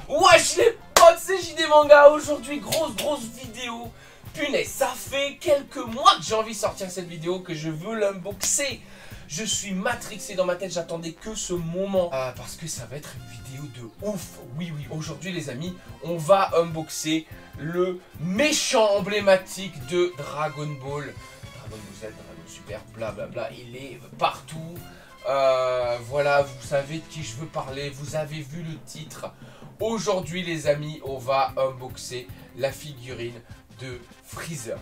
Wesh les potes, c'est JD Manga. Aujourd'hui, grosse vidéo. Punaise, ça fait quelques mois que j'ai envie de sortir cette vidéo, que je veux l'unboxer. Je suis matrixé dans ma tête, j'attendais que ce moment. Parce que ça va être une vidéo de ouf. Oui, aujourd'hui les amis, on va unboxer le méchant emblématique de Dragon Ball. Dragon Ball Z, Dragon Super, blablabla, il est partout. Voilà, vous savez de qui je veux parler, vous avez vu le titre. Aujourd'hui les amis, on va unboxer la figurine de Freezer.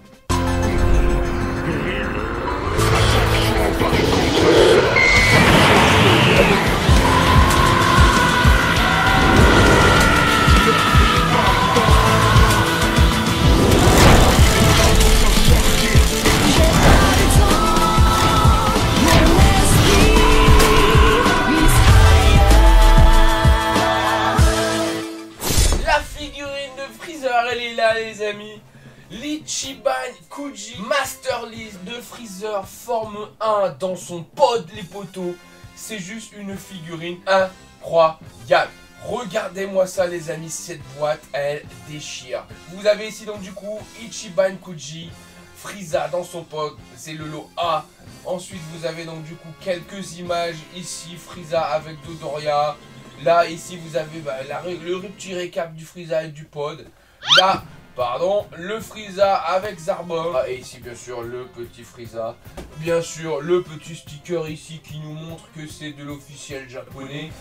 La figurine de Freezer, elle est là les amis. L'Ichiban Kuji Master List de Freezer forme 1 dans son pod les poteaux. C'est juste une figurine incroyable. Regardez-moi ça les amis, cette boîte elle déchire. Vous avez ici donc du coup Ichiban Kuji, Frieza dans son pod, c'est le lot A. Ensuite vous avez donc du coup quelques images ici, Frieza avec Dodoria. Là ici vous avez le petit récap du Frieza et du pod. Là pardon, le Frieza avec Zarbon. Et ici bien sûr le petit Frieza. Bien sûr le petit sticker ici qui nous montre que c'est de l'officiel japonais.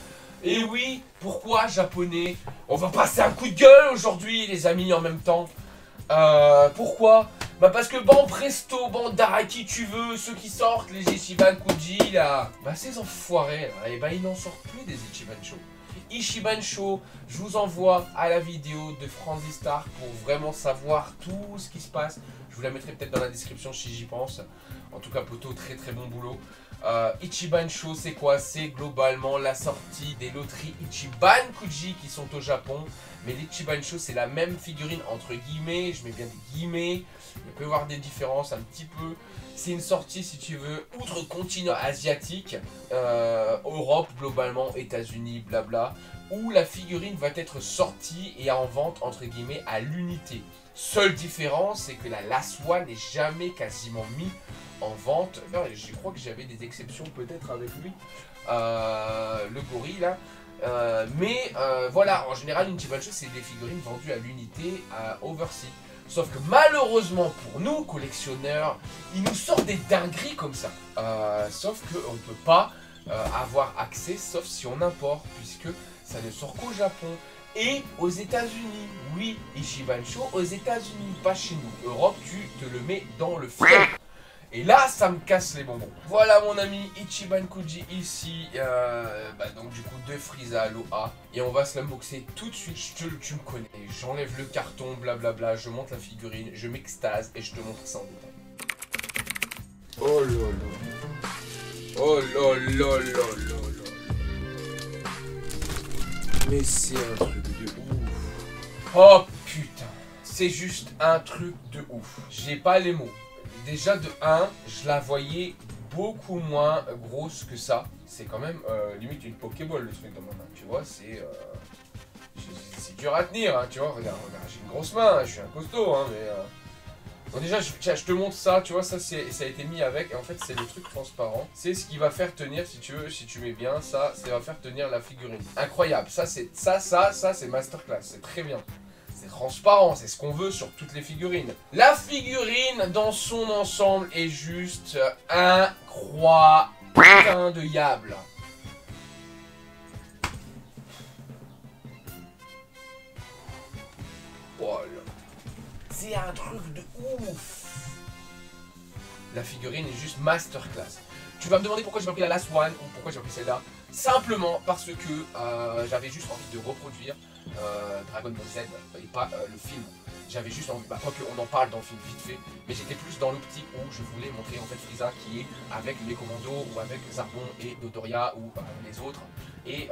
Et oui, pourquoi japonais? On va passer un coup de gueule aujourd'hui les amis en même temps. Pourquoi? Parce que bon presto, bon Daraki tu veux, ceux qui sortent, les Ichiban Kuji là. Ces enfoirés là, et ils n'en sortent plus des Ichiban Show. Ichiban Show, je vous envoie à la vidéo de Franzy Star pour vraiment savoir tout ce qui se passe. Je vous la mettrai peut-être dans la description si j'y pense. En tout cas, poto, très bon boulot. Ichiban Show, c'est quoi? C'est globalement la sortie des loteries Ichiban Kuji qui sont au Japon. Mais l'Ichiban Show, c'est la même figurine entre guillemets. Je mets bien des guillemets. Il peut y avoir des différences un petit peu. C'est une sortie, si tu veux, outre-continent asiatique, Europe globalement, États-Unis, blabla, où la figurine va être sortie et en vente, entre guillemets, à l'unité. Seule différence, c'est que la Last One n'est jamais quasiment mis en vente. Non, je crois que j'avais des exceptions peut-être avec lui, le gorille là. Voilà, en général, une Ichiban Show, c'est des figurines vendues à l'unité, à Overseas. Sauf que malheureusement pour nous, collectionneurs, ils nous sortent des dingueries comme ça. Sauf qu'on ne peut pas avoir accès, sauf si on importe, puisque ça ne sort qu'au Japon et aux États-Unis. Oui, Ichiban Show aux États-Unis, pas chez nous. Europe, tu te le mets dans le feu. Et là, ça me casse les bonbons. Voilà mon ami Ichiban Kuji ici, donc du coup de Frieza Aloha. Et on va se l'unboxer tout de suite, tu me connais. J'enlève le carton, blablabla, je monte la figurine, je m'extase et je te montre ça en détail. Oh là là. Oh là là là là là. Mais c'est un truc de ouf. Oh putain, c'est juste un truc de ouf. J'ai pas les mots. Déjà de 1, je la voyais beaucoup moins grosse que ça. C'est quand même limite une Pokéball le truc dans ma main, tu vois, c'est dur à tenir, hein, tu vois, regarde, j'ai une grosse main, je suis un costaud, hein, mais... Bon déjà, je te montre ça, tu vois, ça a été mis avec, et en fait c'est le truc transparent. C'est ce qui va faire tenir, si tu veux, si tu mets bien, ça va faire tenir la figurine. Incroyable, ça c'est masterclass, c'est très bien. C'est transparent, c'est ce qu'on veut sur toutes les figurines. La figurine dans son ensemble est juste incroyable. Putain de yable. Oh là. C'est un truc de ouf. La figurine est juste masterclass. Tu vas me demander pourquoi j'ai pas pris la Last One ou pourquoi j'ai pris celle-là. Simplement parce que j'avais juste envie de reproduire Dragon Ball Z et pas le film. J'avais juste envie, quoique on en parle dans le film vite fait, mais j'étais plus dans l'optique où je voulais montrer en fait Frieza qui est avec les commandos ou avec Zarbon et Dodoria ou les autres. Et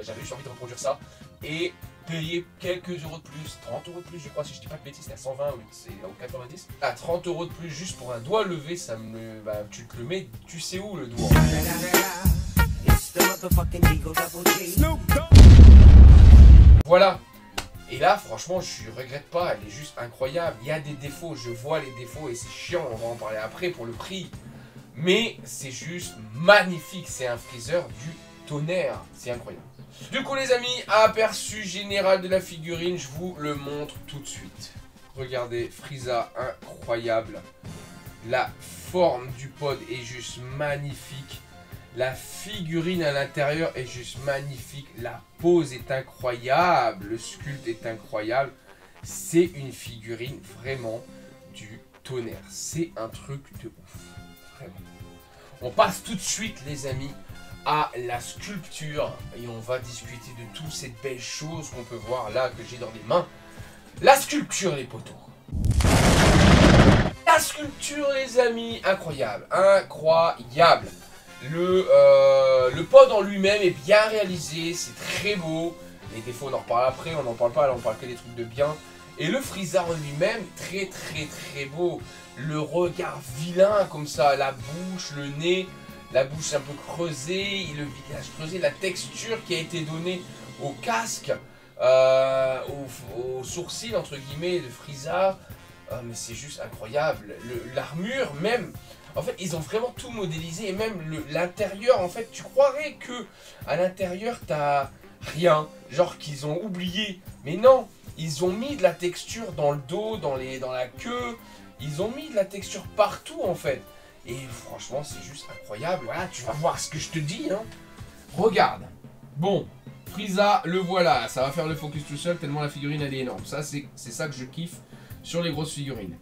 j'avais juste envie de reproduire ça et payer quelques euros de plus, 30 euros de plus je crois, si je dis pas de bêtises, c'était à 120 ou 90. À 30 euros de plus juste pour un doigt levé, ça me, tu te le mets, tu sais où le doigt. Voilà. Et là, franchement, je regrette pas, elle est juste incroyable. Il y a des défauts, je vois les défauts et c'est chiant, on va en parler après pour le prix. Mais c'est juste magnifique, c'est un freezer du tonnerre, c'est incroyable. Du coup les amis, aperçu général de la figurine, je vous le montre tout de suite. Regardez, Frieza, incroyable. La forme du pod est juste magnifique. La figurine à l'intérieur est juste magnifique. La pose est incroyable. Le sculpte est incroyable. C'est une figurine vraiment du tonnerre. C'est un truc de ouf. Vraiment. On passe tout de suite les amis à la sculpture. Et on va discuter de toutes ces belles choses qu'on peut voir là que j'ai dans les mains. La sculpture les poteaux. La sculpture les amis, incroyable. Incroyable. Le pod en lui-même est bien réalisé, c'est très beau. Les défauts on en reparle après, on n'en parle pas, là on parle que des trucs de bien. Et le Freezer en lui-même, très beau. Le regard vilain comme ça, la bouche, le nez, la bouche un peu creusée, le visage creusé, la texture qui a été donnée au casque, au sourcil entre guillemets de Freezer. Mais c'est juste incroyable. L'armure même. En fait, ils ont vraiment tout modélisé et même l'intérieur, en fait, tu croirais que à l'intérieur, t'as rien, genre qu'ils ont oublié. Mais non, ils ont mis de la texture dans le dos, dans la queue, ils ont mis de la texture partout, en fait. Et franchement, c'est juste incroyable. Voilà, tu vas voir ce que je te dis, hein. Regarde. Bon, Frieza, le voilà. Ça va faire le focus tout seul, tellement la figurine, elle est énorme. Ça, c'est ça que je kiffe sur les grosses figurines.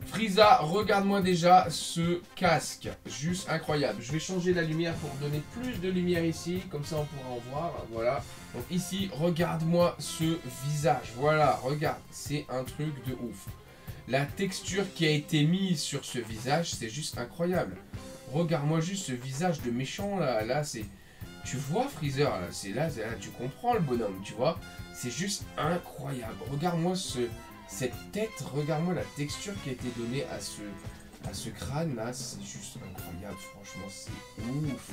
Frieza, regarde-moi déjà ce casque, juste incroyable. Je vais changer la lumière pour donner plus de lumière ici, comme ça on pourra en voir, voilà. Donc ici, regarde-moi ce visage, voilà, regarde, c'est un truc de ouf. La texture qui a été mise sur ce visage, c'est juste incroyable. Regarde-moi juste ce visage de méchant là c'est... Tu vois Freezer, là, tu comprends le bonhomme, tu vois. C'est juste incroyable, regarde-moi cette tête, regarde-moi la texture qui a été donnée à ce crâne là, c'est juste incroyable, franchement c'est ouf.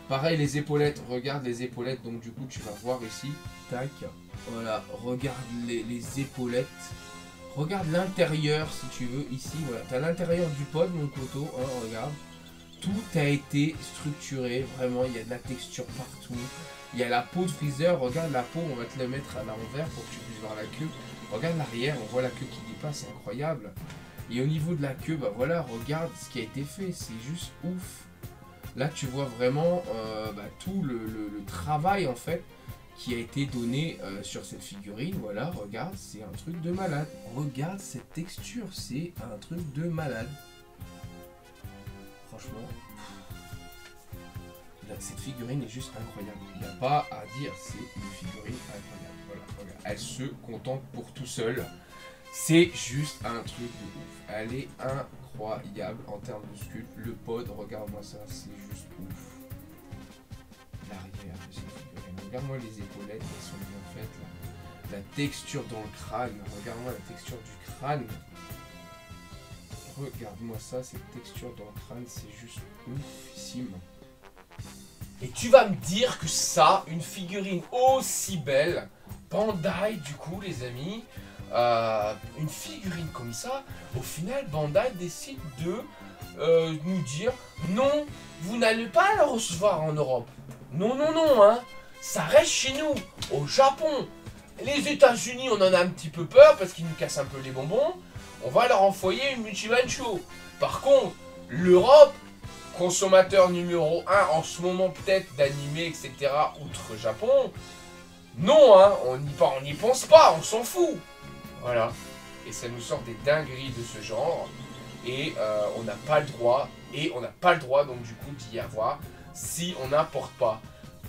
Pareil les épaulettes, regarde les épaulettes, donc du coup tu vas voir ici, tac, voilà, regarde les épaulettes, regarde l'intérieur si tu veux ici, voilà, t'as l'intérieur du pod mon poteau, hein, regarde, tout a été structuré, vraiment il y a de la texture partout, il y a la peau de Freezer, regarde la peau, on va te la mettre à l'envers pour que tu puisses voir la queue. Regarde l'arrière, on voit la queue qui dépasse, c'est incroyable. Et au niveau de la queue, bah voilà, regarde ce qui a été fait, c'est juste ouf. Là, tu vois vraiment tout le travail, en fait, qui a été donné sur cette figurine. Voilà, regarde, c'est un truc de malade. Regarde cette texture, c'est un truc de malade. Franchement, là, cette figurine est juste incroyable. Il n'y a pas à dire, c'est une figurine incroyable. Voilà, regarde. Elle se contente pour tout seul. C'est juste un truc de ouf. Elle est incroyable en termes de sculpte. Le pod, regarde-moi ça, c'est juste ouf. L'arrière de cette figurine. Regarde-moi les épaulettes, elles sont bien faites. Là. La texture dans le crâne. Regarde-moi la texture du crâne. Regarde-moi ça, cette texture dans le crâne, c'est juste oufissime. Et tu vas me dire que ça, une figurine aussi belle, Bandai du coup les amis, une figurine comme ça, au final Bandai décide de nous dire non, vous n'allez pas la recevoir en Europe. Non, non, non, hein, ça reste chez nous, au Japon. Les États-Unis, on en a un petit peu peur parce qu'ils nous cassent un peu les bonbons. On va leur envoyer une Multimancho. Par contre, l'Europe, consommateur numéro 1 en ce moment peut-être d'animés, etc., outre Japon, non, hein, on n'y pense pas, on s'en fout. Voilà. Et ça nous sort des dingueries de ce genre. Et on n'a pas le droit. Et on n'a pas le droit, donc du coup, d'y avoir si on n'importe pas.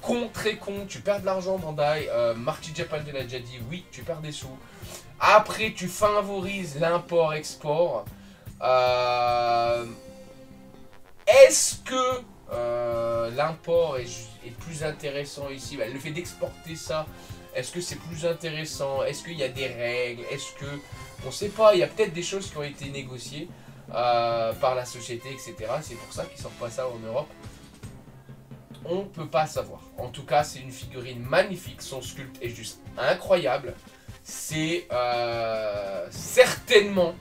Con, très con, tu perds de l'argent, Bandai. Marty Japan te l'a déjà dit, oui, tu perds des sous. Après, tu favorises l'import-export. Est-ce que l'import est plus intéressant ici? Le fait d'exporter ça, est-ce que c'est plus intéressant? Est-ce qu'il y a des règles? Est-ce que... On ne sait pas, il y a peut-être des choses qui ont été négociées par la société, etc. C'est pour ça qu'ils ne sortent pas ça en Europe. on peut pas savoir. En tout cas, c'est une figurine magnifique, son sculpte est juste incroyable. C'est certainement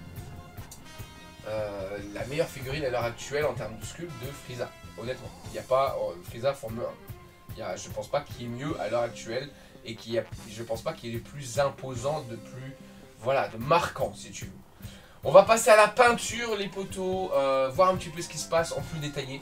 la meilleure figurine à l'heure actuelle en termes de sculpte de Frieza. Honnêtement, il n'y a pas Frieza Forme 1. Je pense pas qu'il y ait mieux à l'heure actuelle et je pense pas qu'il y ait plus imposant, de plus, voilà, de marquant si tu veux. On va passer à la peinture, les potos, voir un petit peu ce qui se passe en plus détaillé.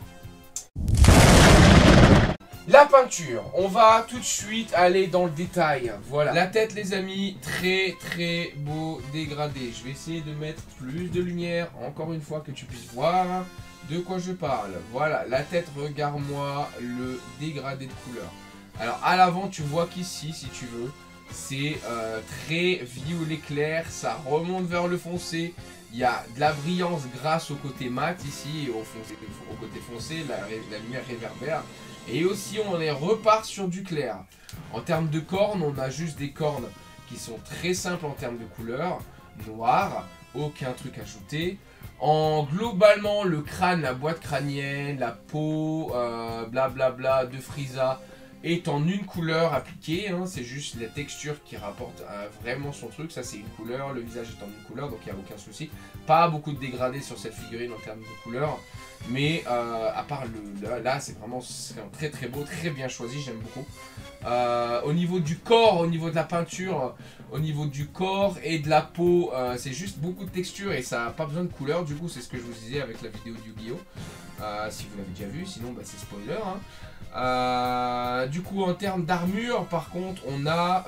La peinture, on va tout de suite aller dans le détail. Voilà, la tête les amis, très très beau dégradé. Je vais essayer de mettre plus de lumière, encore une fois que tu puisses voir de quoi je parle. Voilà, la tête, regarde-moi le dégradé de couleur. Alors à l'avant, tu vois qu'ici, si tu veux, c'est très violet clair, ça remonte vers le foncé. Il y a de la brillance grâce au côté mat ici, et au côté foncé, la lumière réverbère. Et aussi on repart sur du clair. En termes de cornes, on a juste des cornes qui sont très simples en termes de couleur, noir, aucun truc ajouté. Globalement, le crâne, la boîte crânienne, la peau, blablabla de Frieza est en une couleur appliquée, hein, c'est juste la texture qui rapporte vraiment son truc. Ça c'est une couleur, le visage est en une couleur, donc il n'y a aucun souci. Pas beaucoup de dégradés sur cette figurine en termes de couleur, mais à part là c'est vraiment très très beau, très bien choisi, j'aime beaucoup. Au niveau du corps, au niveau de la peinture, au niveau du corps et de la peau, c'est juste beaucoup de texture et ça n'a pas besoin de couleur. Du coup c'est ce que je vous disais avec la vidéo du Yu-Gi-Oh! Si vous l'avez déjà vu, sinon bah, c'est spoiler, hein. Du coup en termes d'armure par contre on a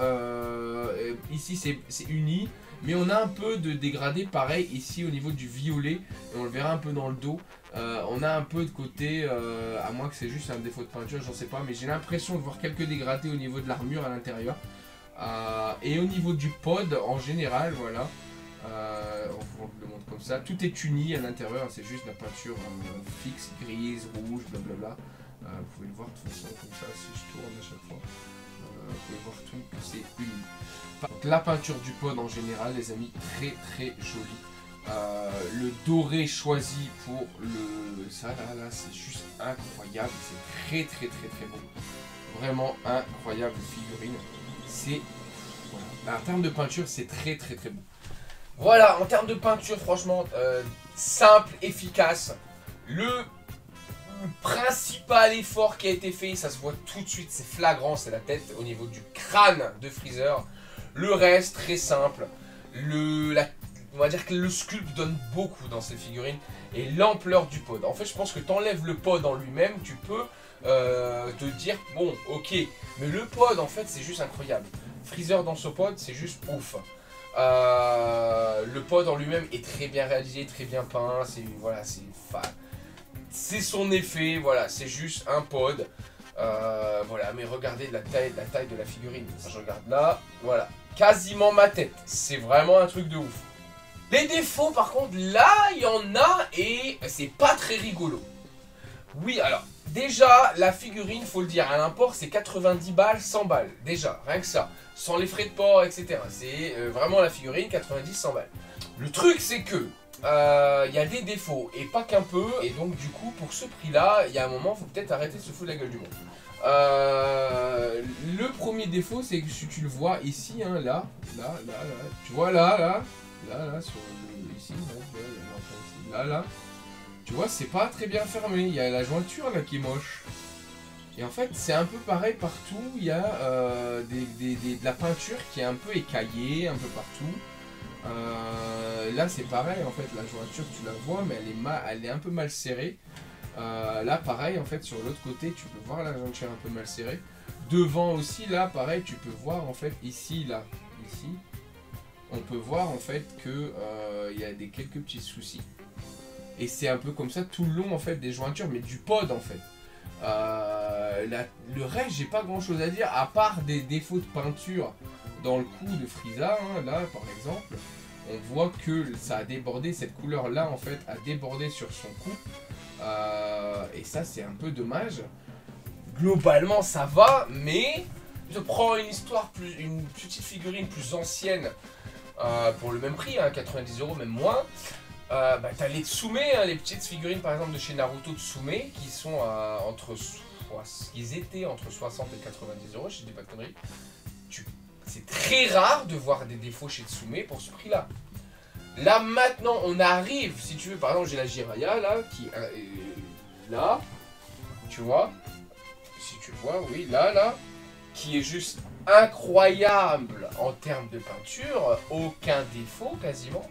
ici c'est uni, mais on a un peu de dégradé pareil ici au niveau du violet, et on le verra un peu dans le dos. On a un peu de côté, à moins que c'est juste un défaut de peinture, j'en sais pas, mais j'ai l'impression de voir quelques dégradés au niveau de l'armure à l'intérieur. Et au niveau du pod en général, voilà, on vous le montre comme ça, tout est uni à l'intérieur, c'est juste la peinture fixe, grise, rouge, blablabla. Vous pouvez le voir de toute façon comme ça, si je tourne à chaque fois, vous pouvez voir tout que c'est uni. Donc la peinture du pod en général les amis, très très jolie. Le doré choisi pour ça là c'est juste incroyable, c'est très très très très beau, vraiment incroyable figurine. C'est voilà. En termes de peinture c'est très très très beau. Voilà, en termes de peinture franchement simple, efficace. Le principal effort qui a été fait, ça se voit tout de suite, c'est flagrant, c'est la tête au niveau du crâne de Freezer. Le reste très simple. On va dire que le sculpte donne beaucoup dans cette figurine, et l'ampleur du pod. En fait, je pense que tu enlèves le pod en lui-même, tu peux te dire, bon, ok, mais le pod, en fait, c'est juste incroyable. Freezer dans ce pod, c'est juste ouf. Le pod en lui-même est très bien réalisé, très bien peint, voilà, c'est son effet, voilà, c'est juste un pod. Voilà, mais regardez la taille de la figurine. Je regarde là, voilà, quasiment ma tête. C'est vraiment un truc de ouf. Les défauts, par contre, là, il y en a et c'est pas très rigolo. Oui, alors, déjà, la figurine, faut le dire, à l'import, c'est 90 balles, 100 balles. Déjà, rien que ça. Sans les frais de port, etc. C'est vraiment la figurine, 90-100 balles. Le truc, c'est que il y a des défauts, et pas qu'un peu. Et donc, du coup, pour ce prix-là, il y a un moment, faut peut-être arrêter de se foutre la gueule du monde. Le premier défaut, c'est que si tu le vois ici, hein, là, tu vois là, sur ici, là, tu vois, c'est pas très bien fermé, il y a la jointure là qui est moche. Et en fait, c'est un peu pareil partout, il y a de la peinture qui est un peu écaillée, un peu partout. Là, c'est pareil, en fait, la jointure, tu la vois, mais elle est un peu mal serrée. Là, pareil, en fait, sur l'autre côté, tu peux voir la jointure un peu mal serrée. Devant aussi, là, pareil, tu peux voir, en fait, ici, on peut voir, en fait, que il y a quelques petits soucis. Et c'est un peu comme ça tout le long, en fait, des jointures, mais du pod, en fait. Le reste, j'ai pas grand chose à dire, à part des défauts de peinture dans le cou de Frieza, hein, là, par exemple. On voit que ça a débordé, cette couleur-là, en fait, a débordé sur son cou. Et ça, c'est un peu dommage. Globalement, ça va, mais je prends une petite figurine plus ancienne pour le même prix, hein, 90 €, même moins. T'as les Tsume, hein, les petites figurines par exemple de chez Naruto Tsume qui sont entre ils étaient entre 60 et 90 euros, je dis pas de conneries. C'est très rare de voir des défauts chez Tsume pour ce prix-là. Là, maintenant, on arrive, si tu veux, par exemple, j'ai la Jiraiya, là, qui est là, tu vois, si tu vois, oui, là, qui est juste incroyable en termes de peinture, aucun défaut, quasiment,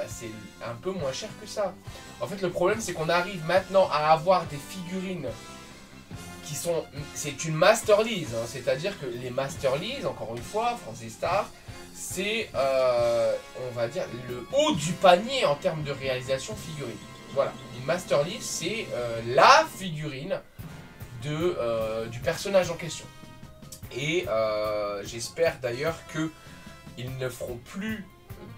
c'est un peu moins cher que ça. En fait, le problème, c'est qu'on arrive maintenant à avoir des figurines qui sont... C'est une master lease, hein, c'est-à-dire que les master lease, encore une fois, Français Star, c'est, on va dire, le haut du panier en termes de réalisation figurine. Voilà, une master lease, c'est la figurine du personnage en question. Et j'espère d'ailleurs qu'ils ne feront plus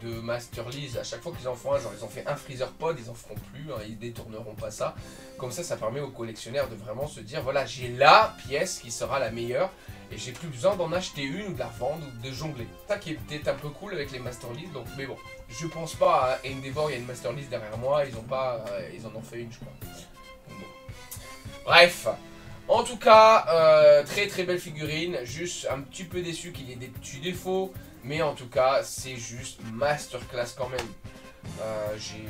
de Master Lease à chaque fois qu'ils en font un, genre ils ont fait un Freezer Pod, ils en feront plus, hein, ils détourneront pas ça. Comme ça permet aux collectionneurs de vraiment se dire voilà, j'ai la pièce qui sera la meilleure et j'ai plus besoin d'en acheter une ou de la vendre ou de jongler. Ça qui est peut-être un peu cool avec les Master Lease, donc mais bon, je pense pas à Endeavor, il y a une Master Lease derrière moi, ils en ont fait une je crois. Donc, bon. Bref. En tout cas, très très belle figurine, juste un petit peu déçu qu'il y ait des petits défauts, mais en tout cas, c'est juste masterclass quand même.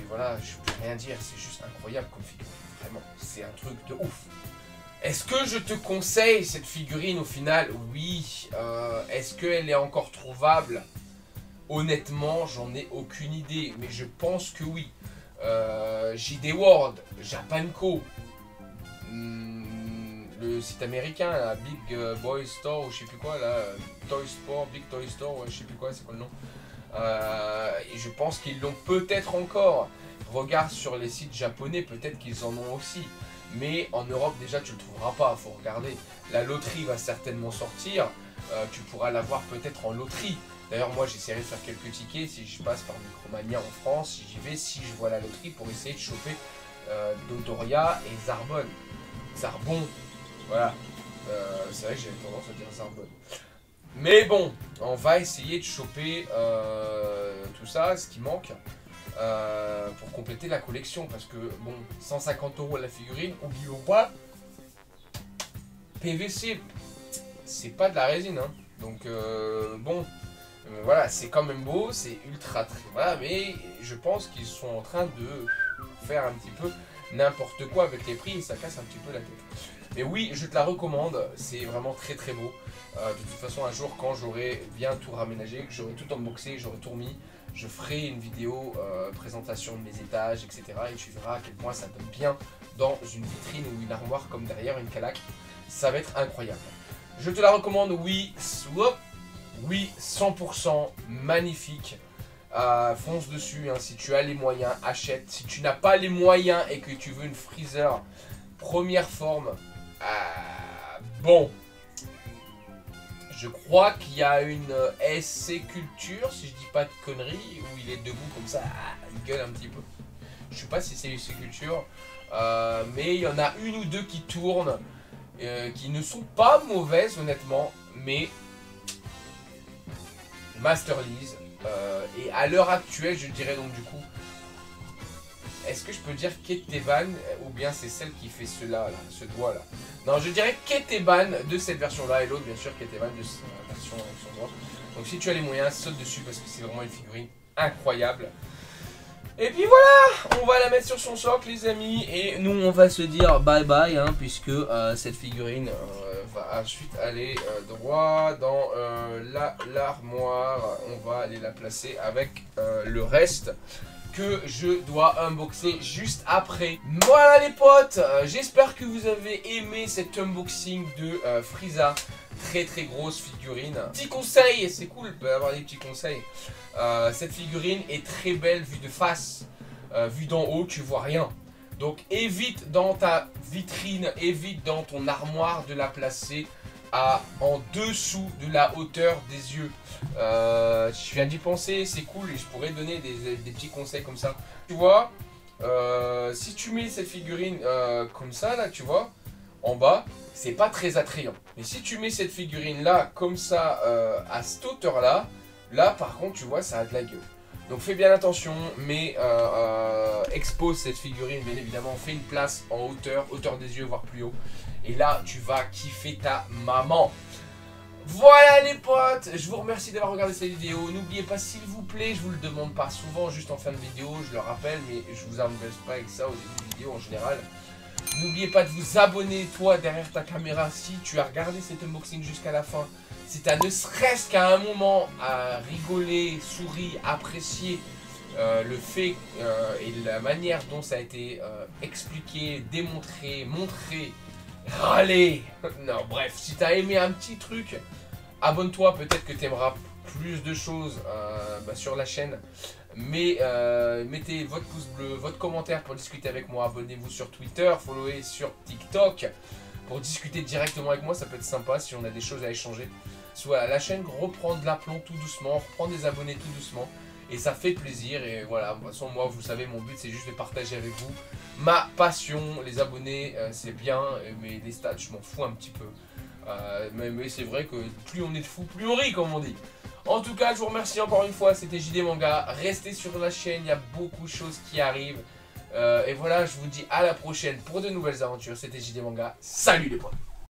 Voilà, je peux rien dire, c'est juste incroyable comme figurine, vraiment, c'est un truc de ouf. Est-ce que je te conseille cette figurine au final? Oui. Est-ce qu'elle est encore trouvable? Honnêtement, j'en ai aucune idée, mais je pense que oui. JD World, Japanco, le site américain, la Big Boy Store ou je sais plus quoi, là, Toy Store, Big Toy Store, ouais, je sais plus quoi, c'est quoi le nom. Et je pense qu'ils l'ont peut-être encore. Regarde sur les sites japonais, peut-être qu'ils en ont aussi. Mais en Europe, déjà, tu le trouveras pas, faut regarder. La loterie va certainement sortir. Tu pourras l'avoir peut-être en loterie. D'ailleurs, moi, j'essaierai de faire quelques tickets si je passe par Micromania en France, si j'y vais, si je vois la loterie, pour essayer de choper Dodoria et Zarbon. Voilà. C'est vrai que j'avais tendance à dire Zarbon. Mais bon, on va essayer de choper tout ça, ce qui manque. Pour compléter la collection parce que bon 150 € la figurine, oublions pas PVC, c'est pas de la résine hein. Donc voilà, c'est quand même beau, c'est ultra très voilà, mais je pense qu'ils sont en train de faire un petit peu n'importe quoi avec les prix et ça casse un petit peu la tête. Mais oui, je te la recommande, c'est vraiment très très beau. De toute façon, un jour, quand j'aurai bien tout raménagé, que j'aurai tout unboxé, j'aurai tout remis, je ferai une vidéo présentation de mes étages, etc. Et tu verras à quel point ça donne bien dans une vitrine ou une armoire comme derrière une calaque. Ça va être incroyable. Je te la recommande, oui, oui, 100% magnifique. Fonce dessus, hein, si tu as les moyens, achète. Si tu n'as pas les moyens et que tu veux une Freezer première forme, bon, je crois qu'il y a une SC Culture, si je dis pas de conneries, où il est debout comme ça, il gueule un petit peu. Je sais pas si c'est SC Culture, mais il y en a une ou deux qui tournent, qui ne sont pas mauvaises honnêtement, mais Master Lease. Et à l'heure actuelle, je dirais donc du coup, est-ce que je peux dire Keteban ou bien c'est celle qui fait cela, là, ce doigt là? Non, je dirais Keteban de cette version là et l'autre bien sûr Keteban de cette version avec son doigt. Donc si tu as les moyens, saute dessus parce que c'est vraiment une figurine incroyable. Et puis voilà, on va la mettre sur son socle les amis et nous on va se dire bye bye hein, puisque cette figurine va ensuite aller droit dans l'armoire. On va aller la placer avec le reste que je dois unboxer juste après. Voilà les potes, j'espère que vous avez aimé cet unboxing de Frieza. Très très grosse figurine. Petit conseil, c'est cool d'avoir des petits conseils. Cette figurine est très belle vue de face. Vue d'en haut, tu vois rien. Donc évite dans ta vitrine, évite dans ton armoire de la placer en dessous de la hauteur des yeux. Je viens d'y penser, c'est cool et je pourrais donner des petits conseils comme ça. Tu vois, si tu mets cette figurine comme ça là, tu vois, en bas, c'est pas très attrayant. Mais si tu mets cette figurine là, comme ça, à cette hauteur là, là par contre tu vois ça a de la gueule. Donc fais bien attention, mais expose cette figurine, bien évidemment, fais une place en hauteur des yeux, voire plus haut. Et là, tu vas kiffer ta maman. Voilà les potes, je vous remercie d'avoir regardé cette vidéo. N'oubliez pas, s'il vous plaît, je vous le demande pas souvent, juste en fin de vidéo, je le rappelle, mais je vous embête pas avec ça au début de vidéo en général. N'oubliez pas de vous abonner, toi, derrière ta caméra, si tu as regardé cet unboxing jusqu'à la fin. Si tu as ne serait-ce qu'à un moment à rigoler, sourire, apprécier le fait et la manière dont ça a été expliqué, démontré, montré, râler. Non, bref, si tu as aimé un petit truc, abonne-toi, peut-être que tu aimeras plus de choses sur la chaîne. Mais mettez votre pouce bleu, votre commentaire pour discuter avec moi. Abonnez-vous sur Twitter, followez sur TikTok pour discuter directement avec moi. Ça peut être sympa si on a des choses à échanger. Soit la chaîne reprend de l'aplomb tout doucement, reprend des abonnés tout doucement. Et ça fait plaisir. Et voilà, de toute façon, moi, vous savez, mon but, c'est juste de partager avec vous ma passion. Les abonnés, c'est bien, mais les stats, je m'en fous un petit peu. Mais c'est vrai que plus on est de fous, plus on rit, comme on dit. En tout cas, je vous remercie encore une fois, c'était JD Manga. Restez sur la chaîne, il y a beaucoup de choses qui arrivent. Et voilà, je vous dis à la prochaine pour de nouvelles aventures. C'était JD Manga. Salut les potes!